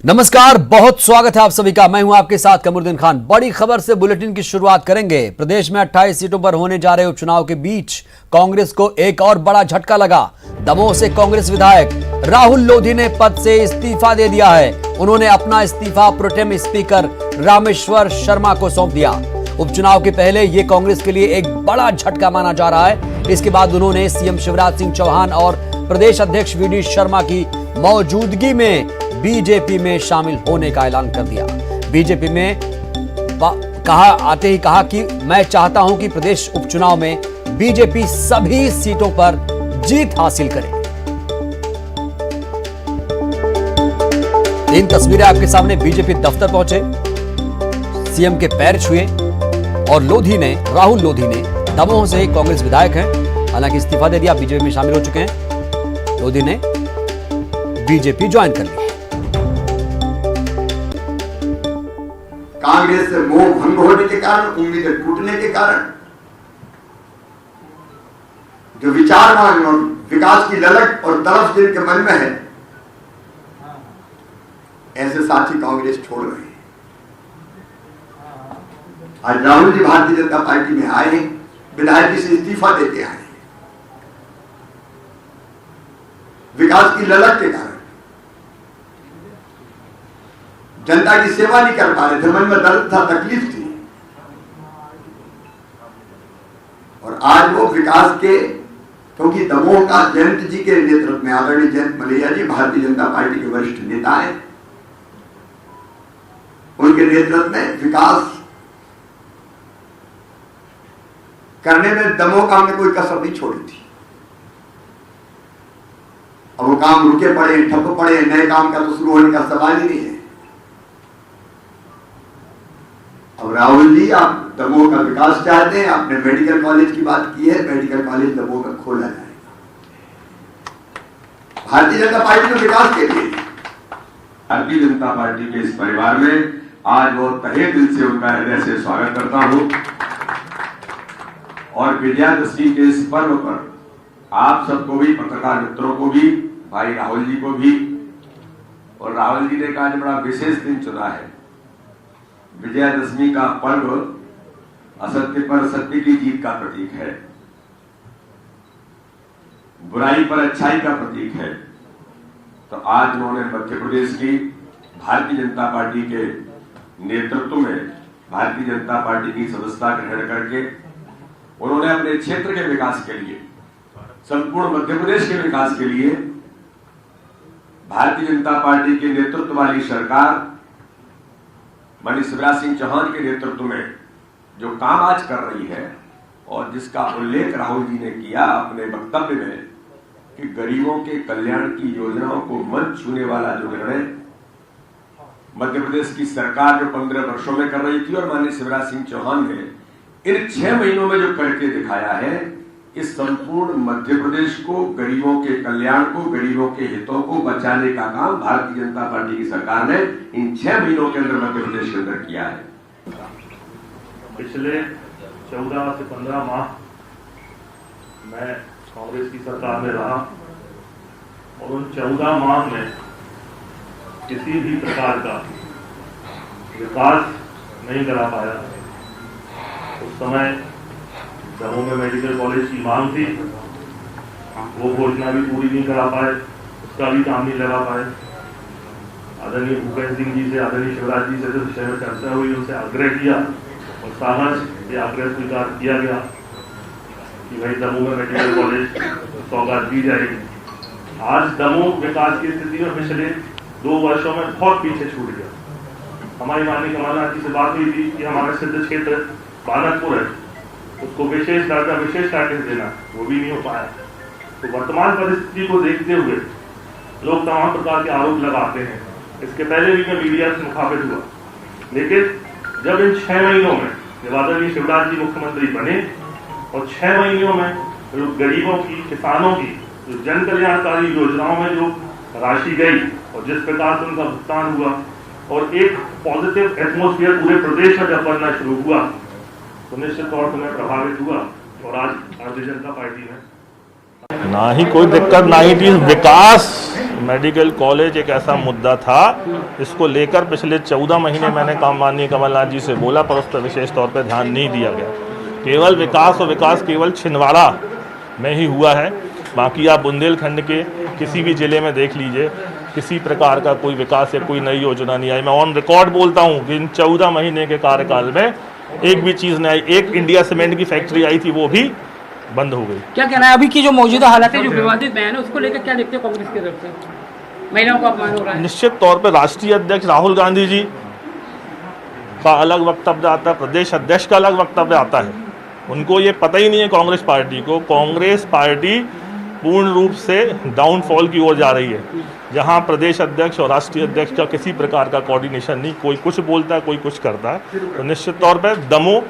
नमस्कार, बहुत स्वागत है आप सभी का। मैं हूं आपके साथ कमरुद्दीन खान। बड़ी खबर से बुलेटिन की शुरुआत करेंगे। प्रदेश में 28 सीटों पर होने जा रहे उपचुनाव के बीच कांग्रेस को एक और बड़ा झटका लगा। दमोह से कांग्रेस विधायक राहुल लोधी ने पद से इस्तीफा दे दिया है। उन्होंने अपना इस्तीफा प्रोटेम स्पीकर रामेश्वर शर्मा को सौंप दिया। उपचुनाव के पहले ये कांग्रेस के लिए एक बड़ा झटका माना जा रहा है। इसके बाद उन्होंने सीएम शिवराज सिंह चौहान और प्रदेश अध्यक्ष वी डी शर्मा की मौजूदगी में बीजेपी में शामिल होने का ऐलान कर दिया। बीजेपी में कहा कि मैं चाहता हूं कि प्रदेश उपचुनाव में बीजेपी सभी सीटों पर जीत हासिल करे। तीन तस्वीरें आपके सामने। बीजेपी दफ्तर पहुंचे, सीएम के पैर छुए और राहुल लोधी ने दमोह से कांग्रेस विधायक हैं, हालांकि इस्तीफा दे दिया, बीजेपी में शामिल हो चुके हैं। लोधी ने बीजेपी ज्वाइन कर ली। कांग्रेस से मोह भंग होने के कारण, उम्मीदें टूटने के कारण, जो विचारवान और विकास की ललक और तड़प जिनके मन में है, ऐसे साथी कांग्रेस छोड़ रहे हैं। आज राहुल जी भारतीय जनता पार्टी में आए हैं, विधायकी से इस्तीफा देके आए हैं। विकास की ललक के कारण जनता की सेवा नहीं कर पा रहे थे, मन में दर्द था, तकलीफ थी, और आज वो विकास के, क्योंकि दमोह का जयंत जी के नेतृत्व में, आदरणीय जयंत मलैया जी भारतीय जनता पार्टी के वरिष्ठ नेता हैं, उनके नेतृत्व में विकास करने में दमोह काम में कोई कसर नहीं छोड़ी थी। अब वो काम रुके पड़े, ठप पड़े, नए काम का तो शुरू होने का सवाल ही नहीं है। अब राहुल जी, आप दमोह का विकास चाहते हैं, आपने मेडिकल कॉलेज की बात की है, मेडिकल कॉलेज दमोह का खोला जाएगा। भारतीय जनता पार्टी के विकास के लिए, भारतीय जनता पार्टी के इस परिवार में आज वो तहे दिल से उनका हृदय से स्वागत करता हूं। और विजयादशमी के इस पर्व पर आप सबको भी, पत्रकार मित्रों को भी, भाई राहुल जी को भी, और राहुल जी ने आज बड़ा विशेष दिन चुना है। विजयादशमी का पर्व असत्य पर सत्य की जीत का प्रतीक है, बुराई पर अच्छाई का प्रतीक है। तो आज उन्होंने मध्य प्रदेश की भारतीय जनता पार्टी के नेतृत्व में भारतीय जनता पार्टी की सदस्यता ग्रहण करके उन्होंने अपने क्षेत्र के विकास के लिए, संपूर्ण मध्य प्रदेश के विकास के लिए भारतीय जनता पार्टी के नेतृत्व वाली सरकार माननीय शिवराज सिंह चौहान के नेतृत्व में जो काम आज कर रही है, और जिसका उल्लेख राहुल जी ने किया अपने वक्तव्य में कि गरीबों के कल्याण की योजनाओं को मन छूने वाला जो निर्णय मध्य प्रदेश की सरकार जो 15 वर्षों में कर रही थी, और माननीय शिवराज सिंह चौहान ने इन 6 महीनों में जो करके दिखाया है, इस संपूर्ण मध्य प्रदेश को, गरीबों के कल्याण को, गरीबों के हितों को बचाने का काम भारतीय जनता पार्टी की सरकार ने इन 6 महीनों के अंदर मध्य प्रदेश के अंदर किया है। पिछले 14 से 15 माह मैं कांग्रेस की सरकार में रहा, और उन 14 माह में किसी भी प्रकार का विकास नहीं करा पाया। उस समय दमोह में मेडिकल कॉलेज की मांग थी, वो घोषणा भी पूरी नहीं करा पाए, उसका भी काम नहीं लगा पाए। आदरणीय भूपेंद्र सिंह जी से, आदरणीय शिवराज जी से जो विषय में चर्चा हुई, उनसे आग्रह किया और साहस ये आग्रह स्वीकार किया गया कि भाई दमोह में मेडिकल कॉलेज सौगात दी जाएगी। आज दमोह विकास की स्थिति में पिछले 2 वर्षों में बहुत पीछे छूट गया। हमारी माननीय कमलनाथ जी से बात हुई थी कि हमारा सिद्ध क्षेत्र बानकपुर है, उसको विशेष दर्जा, विशेष पैकेज देना, वो भी नहीं हो पाया। तो वर्तमान परिस्थिति को देखते हुए लोग तमाम प्रकार के आरोप लगाते हैं। इसके पहले भी मैं मीडिया से मुखातिब हुआ, लेकिन जब इन 6 महीनों में जब आदरणीय शिवराज जी मुख्यमंत्री बने और 6 महीनों में जो गरीबों की, किसानों की जो जन कल्याणकारी योजनाओं में जो राशि गई और जिस प्रकार से उनका भुगतान हुआ, और एक पॉजिटिव एटमोस्फियर पूरे प्रदेश में जब बनना शुरू हुआ, तो निश्चित तौर पर मैं प्रभावित हुआ। और आज भारतीय जनता पार्टी में ना ही कोई दिक्कत, ना ही चीज। विकास मेडिकल कॉलेज एक ऐसा मुद्दा था, इसको लेकर पिछले 14 महीने मैंने माननीय कमलनाथ जी से बोला, पर उस पर विशेष तौर पर ध्यान नहीं दिया गया। केवल विकास, और विकास केवल छिंदवाड़ा में ही हुआ है। बाकी आप बुंदेलखंड के किसी भी जिले में देख लीजिए, किसी प्रकार का कोई विकास या कोई नई योजना नहीं आई। मैं ऑन रिकॉर्ड बोलता हूँ कि इन 14 महीने के कार्यकाल में एक भी चीज़ नहीं आई। एक इंडिया सीमेंट की फैक्ट्री आई थी, वो भी बंद हो गई। क्या कहना है अभी की जो मौजूदा हालात है, जो विवादित बयान है, उसको लेकर क्या देखते हैं कांग्रेस की तरफ से? महिलाओं का अपमान हो रहा है। निश्चित तौर पर राष्ट्रीय अध्यक्ष राहुल गांधी जी का अलग वक्तव्य आता है, प्रदेश अध्यक्ष का अलग वक्तव्य आता है। उनको ये पता ही नहीं है कांग्रेस पार्टी को, कांग्रेस पार्टी पूर्ण रूप से डाउनफॉल की ओर जा रही है, जहां प्रदेश अध्यक्ष और राष्ट्रीय अध्यक्ष का किसी प्रकार का कोऑर्डिनेशन नहीं, कोई कुछ बोलता है, कोई कुछ करता है। तो निश्चित तौर पर दमोह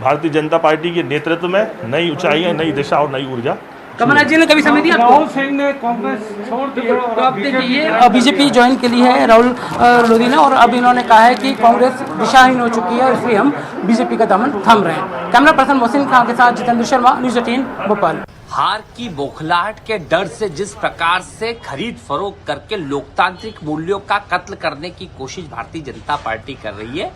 भारतीय जनता पार्टी के नेतृत्व में नई ऊंचाई, नई दिशा और नई ऊर्जा। कमलनाथ जी ने कभी समय दिया? राहुल सिंह ने कांग्रेस छोड़ दी तो अब देखिए बीजेपी ज्वाइन के लिए है राहुल लोधी ने, और अब इन्होंने कहा है कि कांग्रेस दिशाहीन हो चुकी है, इसलिए हम बीजेपी का दामन थाम रहे हैं। कैमरा पर्सन मोहसिन खान के साथ जितेंद्र शर्मा, न्यूज़ 18 भोपाल। हार की बौखलाहट के डर से जिस प्रकार से खरीद फरोख्त करके लोकतांत्रिक मूल्यों का कत्ल करने की कोशिश भारतीय जनता पार्टी कर रही है,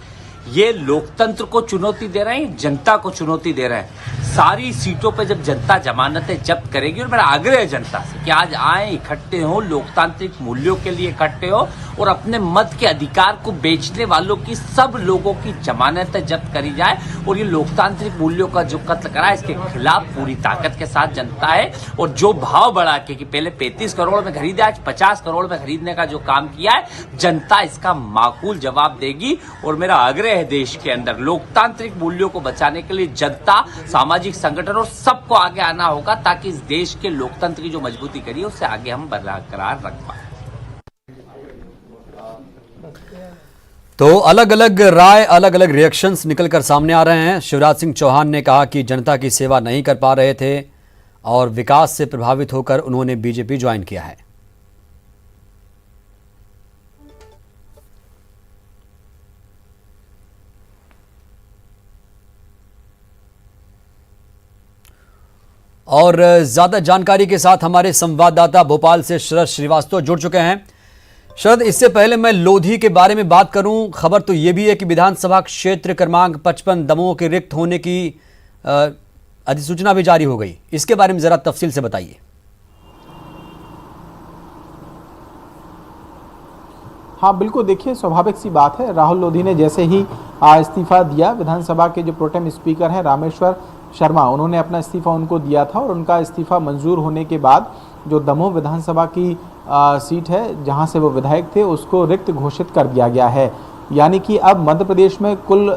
ये लोकतंत्र को चुनौती दे रहे हैं, जनता को चुनौती दे रहे हैं। सारी सीटों पे जब जनता जमानतें जब्त करेगी, और मेरा आग्रह है जनता से कि आज आए, इकट्ठे हो, लोकतांत्रिक मूल्यों के लिए इकट्ठे हो, और अपने मत के अधिकार को बेचने वालों की, सब लोगों की जमानतें जब्त करी जाए, और ये लोकतांत्रिक मूल्यों का जो कत्ल करा है, इसके खिलाफ पूरी ताकत के साथ जनता है। और जो भाव बढ़ा के कि पहले 35 करोड़ में खरीदे, आज 50 करोड़ में खरीदने का जो काम किया है, जनता इसका माकूल जवाब देगी। और मेरा आग्रह है देश के अंदर लोकतांत्रिक मूल्यों को बचाने के लिए जनता, सामाजिक संगठन और सबको आगे आना होगा, ताकि इस देश के लोकतंत्र की जो मजबूती करी है उससे आगे हम बरकरार रख पाए। तो अलग अलग राय, अलग अलग रिएक्शंस निकलकर सामने आ रहे हैं। शिवराज सिंह चौहान ने कहा कि जनता की सेवा नहीं कर पा रहे थे और विकास से प्रभावित होकर उन्होंने बीजेपी ज्वाइन किया है। और ज्यादा जानकारी के साथ हमारे संवाददाता भोपाल से शरद श्रीवास्तव जुड़ चुके हैं। शरद, इससे पहले मैं लोधी के बारे में बात करूं, खबर तो यह भी है कि विधानसभा क्षेत्र क्रमांक 55 दमोह के रिक्त होने की अधिसूचना भी जारी हो गई। इसके बारे में जरा तफसील से बताइए। हाँ बिल्कुल, देखिए स्वाभाविक सी बात है, राहुल लोधी ने जैसे ही इस्तीफा दिया, विधानसभा के जो प्रोटेम स्पीकर हैं रामेश्वर शर्मा, उन्होंने अपना इस्तीफा उनको दिया था, और उनका इस्तीफा मंजूर होने के बाद जो दमोह विधानसभा की सीट है जहां से वो विधायक थे, उसको रिक्त घोषित कर दिया गया है। यानी कि अब मध्य प्रदेश में कुल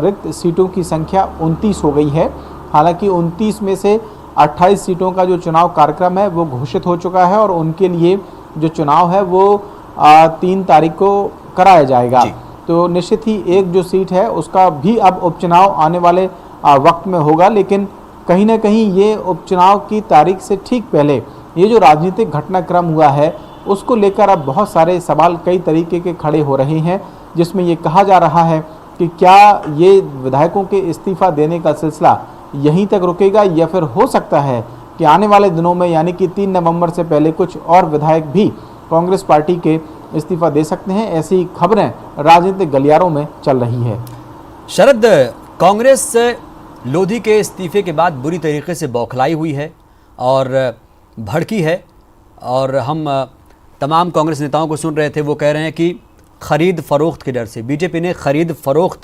रिक्त सीटों की संख्या 29 हो गई है। हालांकि 29 में से 28 सीटों का जो चुनाव कार्यक्रम है वो घोषित हो चुका है, और उनके लिए जो चुनाव है वो 3 तारीख को कराया जाएगा। तो निश्चित ही एक जो सीट है उसका भी अब उपचुनाव आने वाले वक्त में होगा, लेकिन कहीं ना कहीं ये उपचुनाव की तारीख से ठीक पहले ये जो राजनीतिक घटनाक्रम हुआ है उसको लेकर अब बहुत सारे सवाल कई तरीके के खड़े हो रहे हैं, जिसमें ये कहा जा रहा है कि क्या ये विधायकों के इस्तीफा देने का सिलसिला यहीं तक रुकेगा, या फिर हो सकता है कि आने वाले दिनों में यानी कि 3 नवंबर से पहले कुछ और विधायक भी कांग्रेस पार्टी के इस्तीफा दे सकते हैं। ऐसी खबरें राजनीतिक गलियारों में चल रही है। शरद, कांग्रेस लोधी के इस्तीफे के बाद बुरी तरीके से बौखलाई हुई है और भड़की है, और हम तमाम कांग्रेस नेताओं को सुन रहे थे, वो कह रहे हैं कि खरीद फरोख्त के डर से, बीजेपी ने खरीद फरोख्त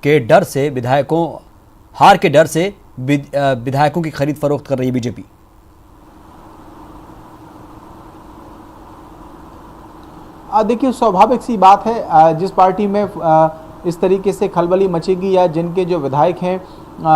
के डर से, विधायकों हार के डर से विधायकों की खरीद फरोख्त कर रही है बीजेपी। देखिए स्वाभाविक सी बात है, जिस पार्टी में इस तरीके से खलबली मचेगी या जिनके जो विधायक हैं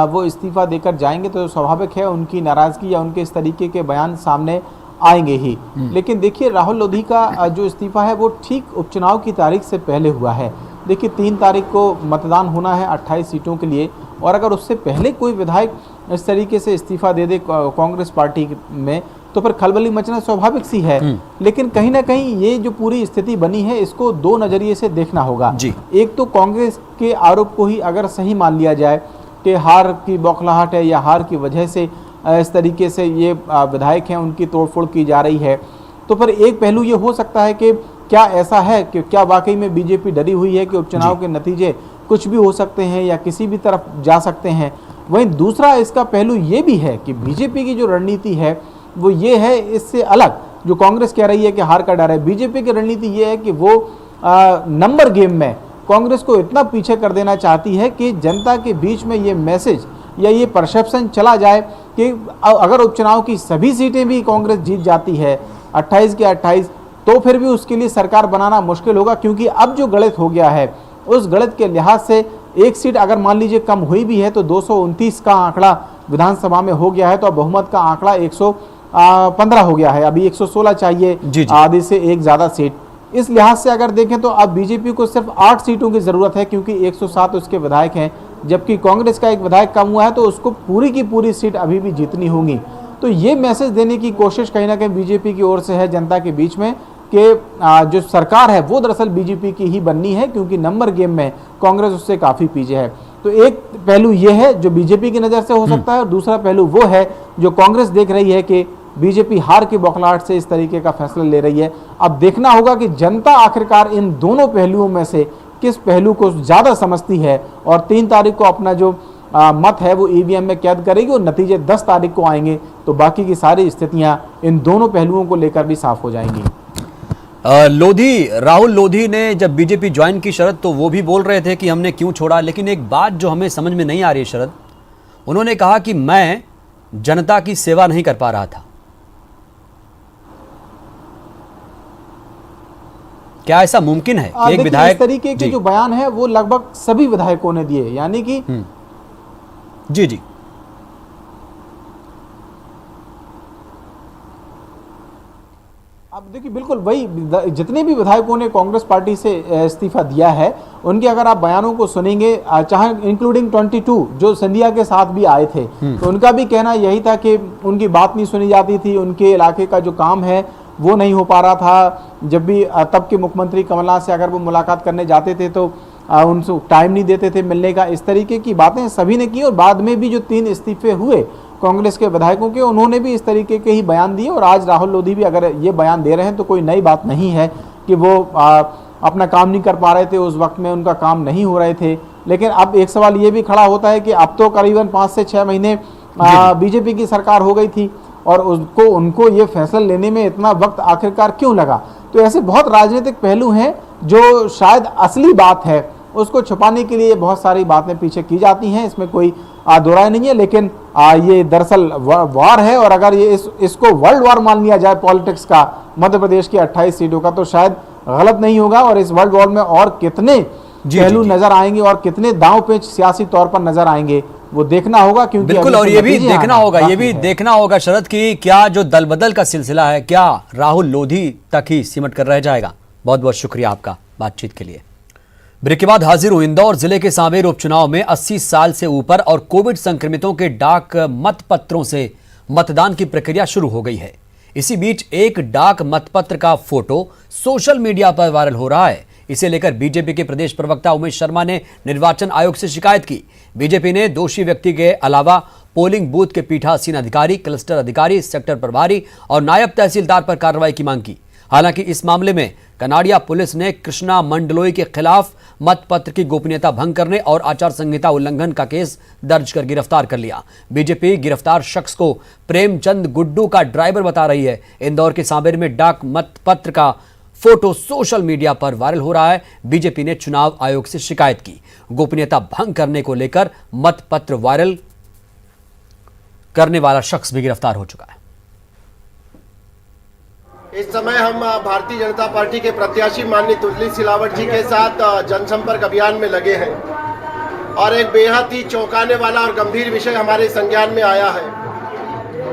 वो इस्तीफा देकर जाएंगे, तो स्वाभाविक है उनकी नाराज़गी या उनके इस तरीके के बयान सामने आएंगे ही। लेकिन देखिए राहुल लोधी का जो इस्तीफा है वो ठीक उपचुनाव की तारीख से पहले हुआ है। देखिए 3 तारीख को मतदान होना है 28 सीटों के लिए, और अगर उससे पहले कोई विधायक इस तरीके से इस्तीफा दे दे कांग्रेस पार्टी में, तो फिर खलबली मचना स्वाभाविक सी है। लेकिन कहीं ना कहीं ये जो पूरी स्थिति बनी है इसको 2 नज़रिए से देखना होगा जी। एक तो कांग्रेस के आरोप को ही अगर सही मान लिया जाए कि हार की बौखलाहट है या हार की वजह से इस तरीके से ये विधायक हैं उनकी तोड़फोड़ की जा रही है। तो फिर एक पहलू ये हो सकता है कि क्या ऐसा है कि क्या वाकई में बीजेपी डरी हुई है कि उपचुनाव के नतीजे कुछ भी हो सकते हैं या किसी भी तरफ जा सकते हैं। वहीं दूसरा इसका पहलू ये भी है कि बीजेपी की जो रणनीति है वो ये है, इससे अलग जो कांग्रेस कह रही है कि हार का डर है, बीजेपी की रणनीति ये है कि वो नंबर गेम में कांग्रेस को इतना पीछे कर देना चाहती है कि जनता के बीच में ये मैसेज या ये परसेप्शन चला जाए कि अगर उपचुनाव की सभी सीटें भी कांग्रेस जीत जाती है 28 के 28, तो फिर भी उसके लिए सरकार बनाना मुश्किल होगा, क्योंकि अब जो गणित हो गया है उस गणित के लिहाज से एक सीट अगर मान लीजिए कम हुई भी है तो 229 का आंकड़ा विधानसभा में हो गया है, तो अब बहुमत का आंकड़ा 115 हो गया है, अभी 116 चाहिए आधे से एक ज़्यादा सीट। इस लिहाज से अगर देखें तो अब बीजेपी को सिर्फ 8 सीटों की ज़रूरत है, क्योंकि 107 उसके विधायक हैं, जबकि कांग्रेस का एक विधायक कम हुआ है, तो उसको पूरी की पूरी सीट अभी भी जीतनी होंगी। तो ये मैसेज देने की कोशिश कहीं ना कहीं बीजेपी की ओर से है जनता के बीच में कि जो सरकार है वो दरअसल बीजेपी की ही बननी है, क्योंकि नंबर गेम में कांग्रेस उससे काफ़ी पीछे है। तो एक पहलू ये है जो बीजेपी की नज़र से हो सकता है, और दूसरा पहलू वो है जो कांग्रेस देख रही है कि बीजेपी हार की बौखलाहट से इस तरीके का फैसला ले रही है। अब देखना होगा कि जनता आखिरकार इन दोनों पहलुओं में से किस पहलू को ज़्यादा समझती है, और 3 तारीख को अपना जो मत है वो ईवीएम में कैद करेगी, और नतीजे 10 तारीख को आएंगे तो बाकी की सारी स्थितियां इन दोनों पहलुओं को लेकर भी साफ हो जाएंगी। राहुल लोधी ने जब बीजेपी ज्वाइन की शरद, तो वो भी बोल रहे थे कि हमने क्यों छोड़ा, लेकिन एक बात जो हमें समझ में नहीं आ रही है शरद, उन्होंने कहा कि मैं जनता की सेवा नहीं कर पा रहा था। क्या ऐसा मुमकिन है कि एक विधायक इस तरीके के जो बयान है वो लगभग सभी विधायकों ने दिए, यानी कि जी अब देखिए बिल्कुल वही जितने भी विधायकों ने कांग्रेस पार्टी से इस्तीफा दिया है उनके अगर आप बयानों को सुनेंगे, चाहे इंक्लूडिंग 22 जो सिंधिया के साथ भी आए थे, तो उनका भी कहना यही था कि उनकी बात नहीं सुनी जाती थी, उनके इलाके का जो काम है वो नहीं हो पा रहा था। जब भी तब के मुख्यमंत्री कमलनाथ से अगर वो मुलाकात करने जाते थे तो उनसे टाइम नहीं देते थे मिलने का। इस तरीके की बातें सभी ने की, और बाद में भी जो 3 इस्तीफे हुए कांग्रेस के विधायकों के, उन्होंने भी इस तरीके के ही बयान दिए। और आज राहुल लोधी भी अगर ये बयान दे रहे हैं तो कोई नई बात नहीं है कि वो अपना काम नहीं कर पा रहे थे, उस वक्त में उनका काम नहीं हो रहे थे। लेकिन अब एक सवाल ये भी खड़ा होता है कि अब तो करीबन 5 से 6 महीने बीजेपी की सरकार हो गई थी, और उनको ये फैसला लेने में इतना वक्त आखिरकार क्यों लगा। तो ऐसे बहुत राजनीतिक पहलू हैं जो शायद असली बात है उसको छुपाने के लिए बहुत सारी बातें पीछे की जाती हैं, इसमें कोई दो राय नहीं है। लेकिन ये दरअसल वार है, और अगर ये इसको वर्ल्ड वार मान लिया जाए पॉलिटिक्स का मध्य प्रदेश की 28 सीटों का, तो शायद गलत नहीं होगा। और इस वर्ल्ड वॉर में और कितने पहलू नजर आएंगे और कितने दांव पेच सियासी तौर पर नजर आएंगे वो देखना होगा, क्योंकि बिल्कुल। और ये भी देखना होगा शरद की क्या जो दल बदल का सिलसिला है क्या राहुल लोधी तक ही सिमट कर रह जाएगा। बहुत बहुत शुक्रिया आपका बातचीत के लिए। ब्रेक के बाद हाजिर हूं। इंदौर जिले के सांवेर उपचुनाव में 80 साल से ऊपर और कोविड संक्रमितों के डाक मतपत्रों से मतदान की प्रक्रिया शुरू हो गई है। इसी बीच एक डाक मतपत्र का फोटो सोशल मीडिया पर वायरल हो रहा है। इसे लेकर बीजेपी के प्रदेश प्रवक्ता उमेश शर्मा ने निर्वाचन आयोग से शिकायत की। बीजेपी ने दोषी व्यक्ति के अलावा पोलिंग बूथ के पीठासीन अधिकारी, क्लस्टर अधिकारी, सेक्टर प्रभारी और नायब तहसीलदार पर कार्रवाई की मांग की। हालांकि इस मामले में कनाडिया पुलिस ने कृष्णा मंडलोई के खिलाफ मतपत्र की गोपनीयता भंग करने और आचार संहिता उल्लंघन का केस दर्ज कर गिरफ्तार कर लिया। बीजेपी गिरफ्तार शख्स को प्रेमचंद गुड्डू का ड्राइवर बता रही है। इंदौर के सांवेर में डाक मतपत्र का फोटो सोशल मीडिया पर वायरल हो रहा है। बीजेपी ने चुनाव आयोग से शिकायत की। गोपनीयता भंग करने को लेकर मतपत्र वायरल करने वाला शख्स भी गिरफ्तार हो चुका है। इस समय हम भारतीय जनता पार्टी के प्रत्याशी माननीय तुलसी सिलावट जी के साथ जनसंपर्क अभियान में लगे हैं, और एक बेहद ही चौंकाने वाला और गंभीर विषय हमारे संज्ञान में आया है,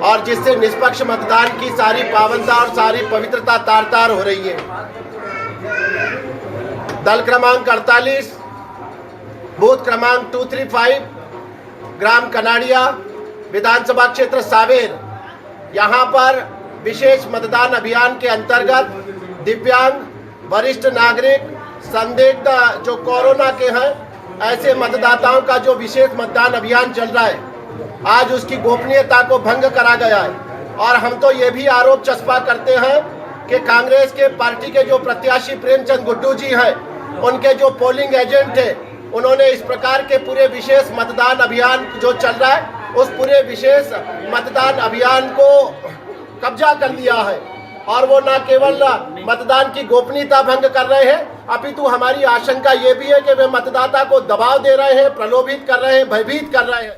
और जिससे निष्पक्ष मतदान की सारी पावनता और सारी पवित्रता तार-तार हो रही है। दल क्रमांक 48, बूथ क्रमांक 235, ग्राम कनाडिया, विधानसभा क्षेत्र सांवेर, यहाँ पर विशेष मतदान अभियान के अंतर्गत दिव्यांग, वरिष्ठ नागरिक, संदिग्ध जो कोरोना के हैं, ऐसे मतदाताओं का जो विशेष मतदान अभियान चल रहा है, आज उसकी गोपनीयता को भंग करा गया है। और हम तो ये भी आरोप चस्पा करते हैं कि कांग्रेस के पार्टी के जो प्रत्याशी प्रेमचंद गुड्डू जी हैं, उनके जो पोलिंग एजेंट थे, उन्होंने इस प्रकार के पूरे विशेष मतदान अभियान जो चल रहा है, उस पूरे विशेष मतदान अभियान को कब्जा कर लिया है। और वो न केवल मतदान की गोपनीयता भंग कर रहे हैं, अपितु हमारी आशंका ये भी है कि वे मतदाता को दबाव दे रहे हैं, प्रलोभित कर रहे हैं, भयभीत कर रहे हैं।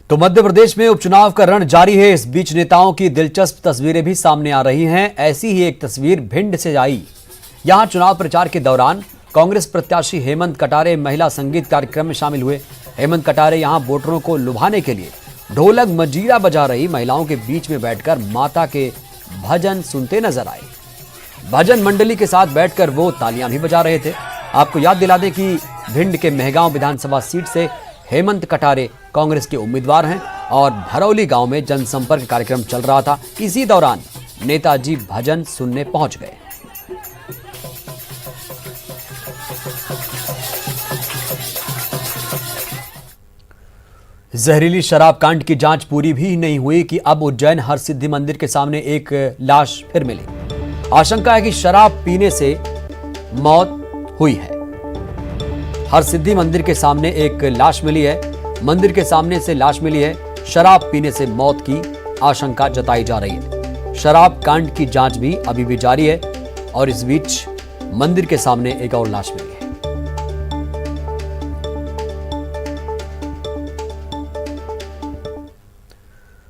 तो मध्य प्रदेश में उपचुनाव का रण जारी है। इस बीच नेताओं की दिलचस्प तस्वीरें भी सामने आ रही हैं। ऐसी ही एक तस्वीर भिंड से आई। यहां चुनाव प्रचार के दौरान कांग्रेस प्रत्याशी हेमंत कटारे महिला संगीत कार्यक्रम में शामिल हुए। हेमंत कटारे यहां वोटरों को लुभाने के लिए ढोलक मजीरा बजा रही महिलाओं के बीच में बैठकर माता के भजन सुनते नजर आए। भजन मंडली के साथ बैठकर वो तालियां भी बजा रहे थे। आपको याद दिला दें कि भिंड के मेहगांव विधानसभा सीट से हेमंत कटारे कांग्रेस के उम्मीदवार हैं और भरौली गांव में जनसंपर्क कार्यक्रम चल रहा था। इसी दौरान नेताजी भजन सुनने पहुंच गए। जहरीली शराब कांड की जांच पूरी भी नहीं हुई कि अब उज्जैन हरसिद्धि मंदिर के सामने एक लाश फिर मिली। आशंका है कि शराब पीने से मौत हुई है। हरसिद्धि मंदिर के सामने एक लाश मिली है। मंदिर के सामने से लाश मिली है। शराब पीने से मौत की आशंका जताई जा रही है। शराब कांड की जांच भी अभी भी जारी है और इस बीच मंदिर के सामने एक और लाश मिली है।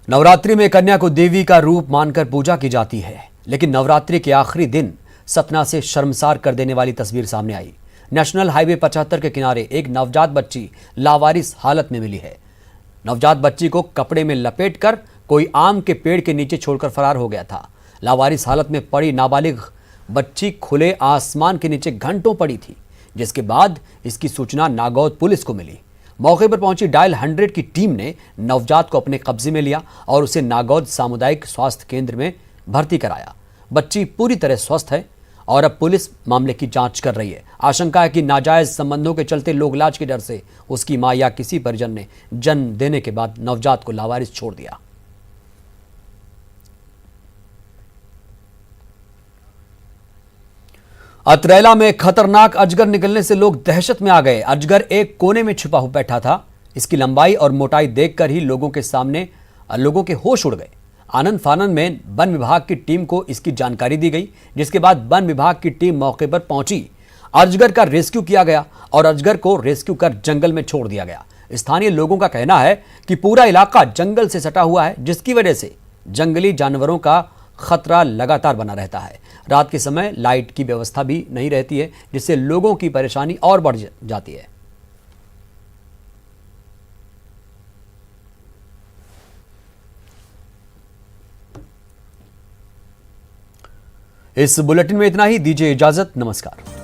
नवरात्रि में कन्या को देवी का रूप मानकर पूजा की जाती है, लेकिन नवरात्रि के आखिरी दिन सतना से शर्मसार कर देने वाली तस्वीर सामने आई। नेशनल हाईवे 75 के किनारे एक नवजात बच्ची लावारिस हालत में मिली है। नवजात बच्ची को कपड़े में लपेटकर कोई आम के पेड़ के नीचे छोड़कर फरार हो गया था। लावारिस हालत में पड़ी नाबालिग बच्ची खुले आसमान के नीचे घंटों पड़ी थी, जिसके बाद इसकी सूचना नागौद पुलिस को मिली। मौके पर पहुंची डायल 100 की टीम ने नवजात को अपने कब्जे में लिया और उसे नागौद सामुदायिक स्वास्थ्य केंद्र में भर्ती कराया। बच्ची पूरी तरह स्वस्थ है और अब पुलिस मामले की जांच कर रही है। आशंका है कि नाजायज संबंधों के चलते लोगलाज के डर से उसकी मां या किसी परिजन ने जन्म देने के बाद नवजात को लावारिस छोड़ दिया। अतरैला में खतरनाक अजगर निकलने से लोग दहशत में आ गए। अजगर एक कोने में छिपा बैठा था। इसकी लंबाई और मोटाई देखकर ही लोगों के होश उड़ गए। आनंद फानन में वन विभाग की टीम को इसकी जानकारी दी गई, जिसके बाद वन विभाग की टीम मौके पर पहुंची। अजगर का रेस्क्यू किया गया और अजगर को रेस्क्यू कर जंगल में छोड़ दिया गया। स्थानीय लोगों का कहना है कि पूरा इलाका जंगल से सटा हुआ है, जिसकी वजह से जंगली जानवरों का खतरा लगातार बना रहता है। रात के समय लाइट की व्यवस्था भी नहीं रहती है, जिससे लोगों की परेशानी और बढ़ जाती है। इस बुलेटिन में इतना ही। दीजिए इजाजत। नमस्कार।